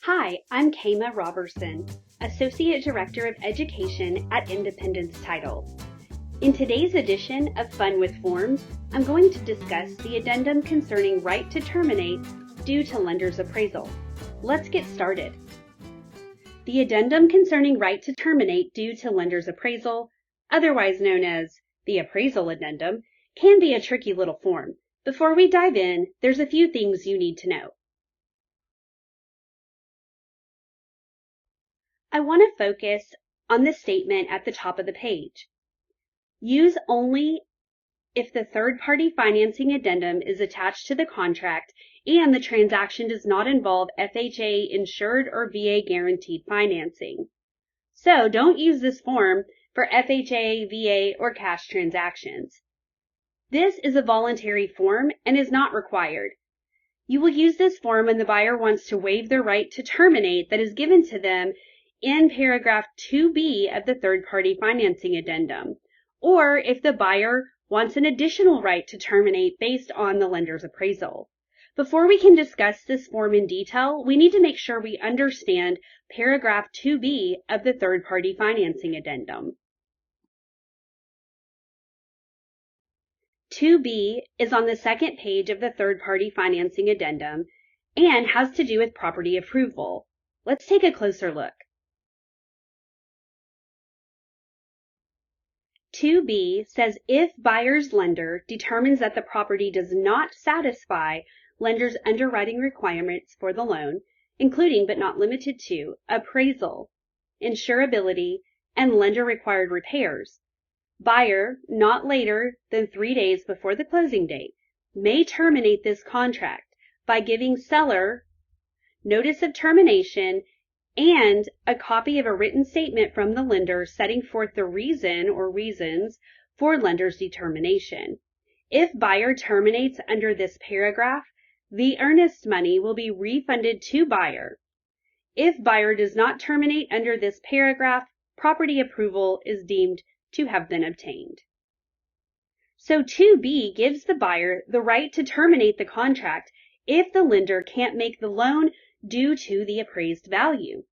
Hi, I'm Kama Robertson, Associate Director of Education at Independence Title. In today's edition of Fun with Forms, I'm going to discuss the Addendum Concerning Right to Terminate due to Lender's Appraisal. Let's get started. The Addendum Concerning Right to Terminate due to Lender's Appraisal, otherwise known as the Appraisal Addendum, can be a tricky little form. Before we dive in, there's a few things you need to know. I want to focus on the statement at the top of the page. Use only if the third-party financing addendum is attached to the contract and the transaction does not involve FHA insured or VA guaranteed financing. So don't use this form for FHA, VA, or cash transactions. This is a voluntary form and is not required. You will use this form when the buyer wants to waive their right to terminate that is given to them in paragraph 2B of the third-party financing addendum, or if the buyer wants an additional right to terminate based on the lender's appraisal. Before we can discuss this form in detail, we need to make sure we understand paragraph 2B of the third-party financing addendum. 2B is on the second page of the third-party financing addendum and has to do with property approval. Let's take a closer look. 2B says if buyer's lender determines that the property does not satisfy lender's underwriting requirements for the loan, including but not limited to appraisal, insurability, and lender-required repairs, buyer, not later than 3 days before the closing date, may terminate this contract by giving seller notice of termination and a copy of a written statement from the lender setting forth the reason or reasons for lender's determination. If buyer terminates under this paragraph, the earnest money will be refunded to buyer. If buyer does not terminate under this paragraph, property approval is deemed to have been obtained. So 2B gives the buyer the right to terminate the contract if the lender can't make the loan due to the appraised value.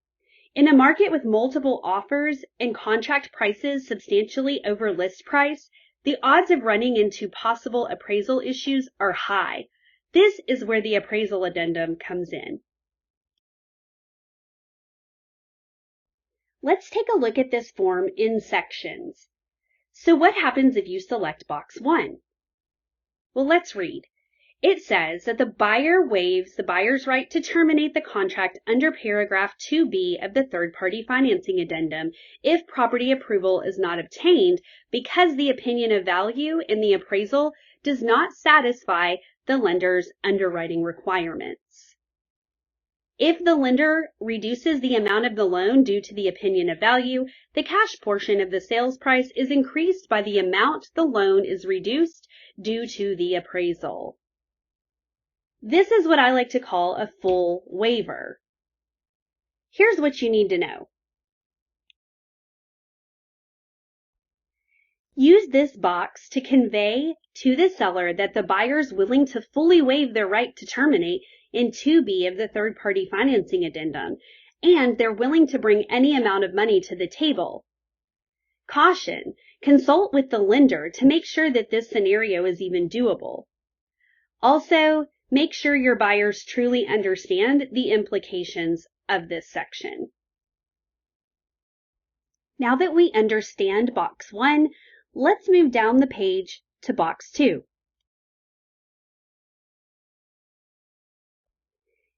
In a market with multiple offers and contract prices substantially over list price, the odds of running into possible appraisal issues are high. This is where the appraisal addendum comes in. Let's take a look at this form in sections. So what happens if you select box 1? Well, let's read. It says that the buyer waives the buyer's right to terminate the contract under paragraph 2B of the third-party financing addendum if property approval is not obtained because the opinion of value in the appraisal does not satisfy the lender's underwriting requirements. If the lender reduces the amount of the loan due to the opinion of value, the cash portion of the sales price is increased by the amount the loan is reduced due to the appraisal. This is what I like to call a full waiver. Here's what you need to know. Use this box to convey to the seller that the buyer is willing to fully waive their right to terminate in 2B of the third-party financing addendum, and they're willing to bring any amount of money to the table. Caution: consult with the lender to make sure that this scenario is even doable. Also, make sure your buyers truly understand the implications of this section. Now that we understand box 1, let's move down the page to box 2.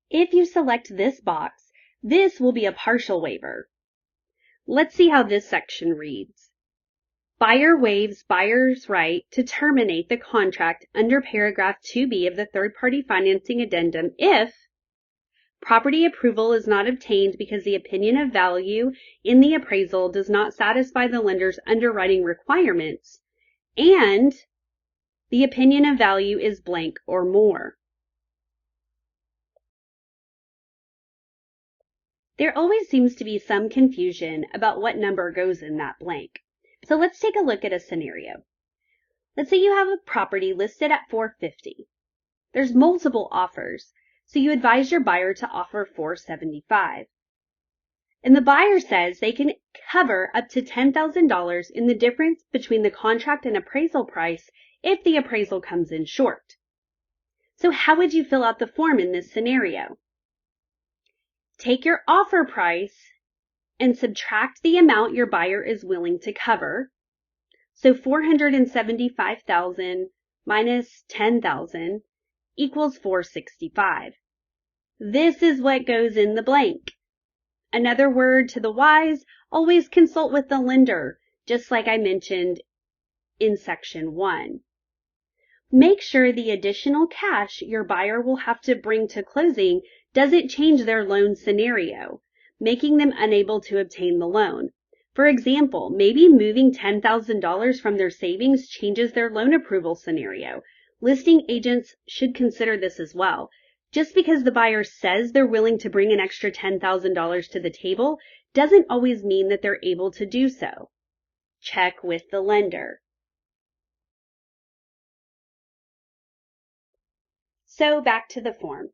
If you select this box, this will be a partial waiver. Let's see how this section reads. Buyer waives buyer's right to terminate the contract under paragraph 2B of the third-party financing addendum if property approval is not obtained because the opinion of value in the appraisal does not satisfy the lender's underwriting requirements and the opinion of value is blank or more. There always seems to be some confusion about what number goes in that blank. So let's take a look at a scenario. Let's say you have a property listed at $450. There's multiple offers. so you advise your buyer to offer $475. And the buyer says they can cover up to $10,000 in the difference between the contract and appraisal price if the appraisal comes in short. So how would you fill out the form in this scenario? Take your offer price and subtract the amount your buyer is willing to cover. So $475,000 minus $10,000 equals $465. This is what goes in the blank. Another word to the wise, always consult with the lender, just like I mentioned in section 1. Make sure the additional cash your buyer will have to bring to closing doesn't change their loan scenario, making them unable to obtain the loan. For example, maybe moving $10,000 from their savings changes their loan approval scenario. Listing agents should consider this as well. Just because the buyer says they're willing to bring an extra $10,000 to the table doesn't always mean that they're able to do so. Check with the lender. So back to the form.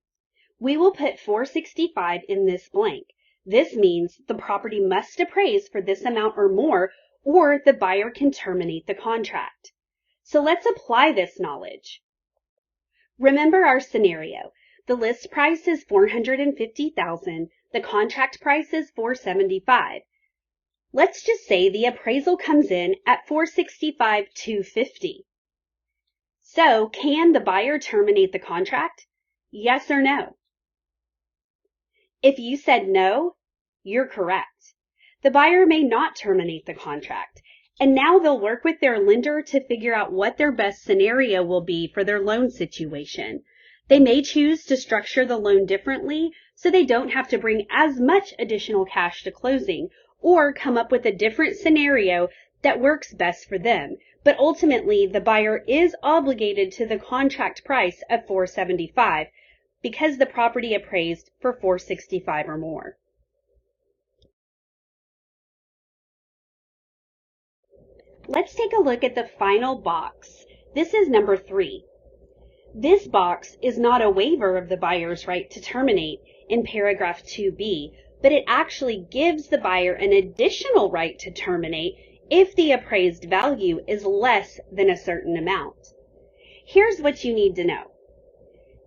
We will put $465 in this blank. This means the property must appraise for this amount or more, or the buyer can terminate the contract. So let's apply this knowledge. Remember our scenario. The list price is $450,000. The contract price is $475. Let's just say the appraisal comes in at $465,250. So, can the buyer terminate the contract? Yes or no? If you said no, you're correct. The buyer may not terminate the contract, and now they'll work with their lender to figure out what their best scenario will be for their loan situation. They may choose to structure the loan differently so they don't have to bring as much additional cash to closing, or come up with a different scenario that works best for them. But ultimately, the buyer is obligated to the contract price of $475 because the property appraised for $465 or more. Let's take a look at the final box. This is number 3. This box is not a waiver of the buyer's right to terminate in paragraph 2B, but it actually gives the buyer an additional right to terminate if the appraised value is less than a certain amount. Here's what you need to know.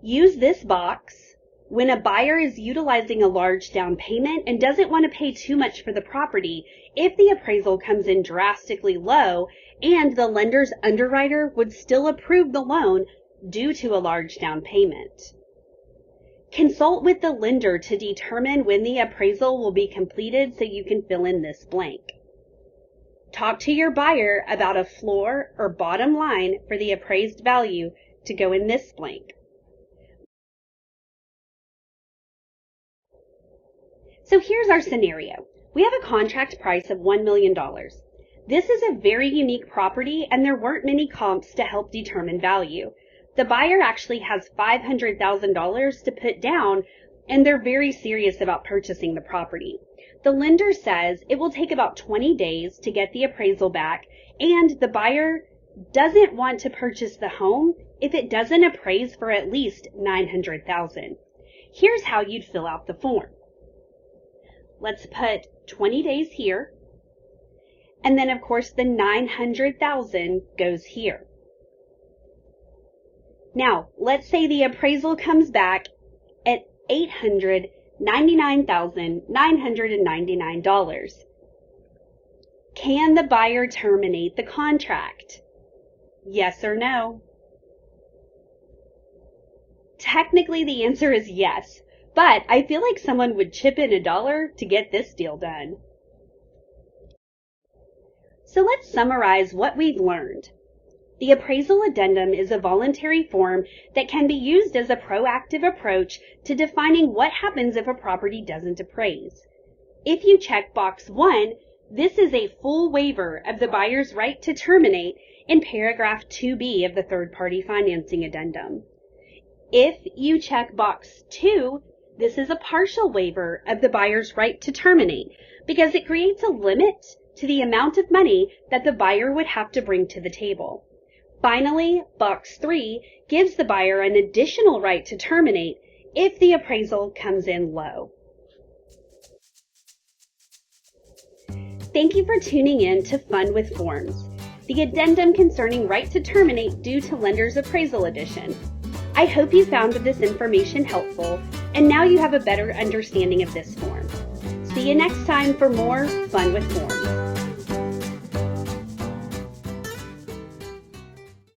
Use this box when a buyer is utilizing a large down payment and doesn't want to pay too much for the property if the appraisal comes in drastically low and the lender's underwriter would still approve the loan due to a large down payment. Consult with the lender to determine when the appraisal will be completed so you can fill in this blank. Talk to your buyer about a floor or bottom line for the appraised value to go in this blank. So here's our scenario. We have a contract price of $1 million. This is a very unique property and there weren't many comps to help determine value. The buyer actually has $500,000 to put down and they're very serious about purchasing the property. The lender says it will take about 20 days to get the appraisal back, and the buyer doesn't want to purchase the home if it doesn't appraise for at least $900,000. Here's how you'd fill out the form. Let's put 20 days here, and then of course the $900,000 goes here. Now, let's say the appraisal comes back at $899,999. Can the buyer terminate the contract? Yes or no? Technically, the answer is yes, but I feel like someone would chip in $1 to get this deal done. So let's summarize what we've learned. The appraisal addendum is a voluntary form that can be used as a proactive approach to defining what happens if a property doesn't appraise. If you check box 1, this is a full waiver of the buyer's right to terminate in paragraph 2B of the third-party financing addendum. If you check box 2, this is a partial waiver of the buyer's right to terminate because it creates a limit to the amount of money that the buyer would have to bring to the table. Finally, box 3 gives the buyer an additional right to terminate if the appraisal comes in low. Thank you for tuning in to Fun with Forms, the Addendum Concerning Right to Terminate Due to Lender's Appraisal Edition. I hope you found this information helpful, and now you have a better understanding of this form. See you next time for more Fun with Forms.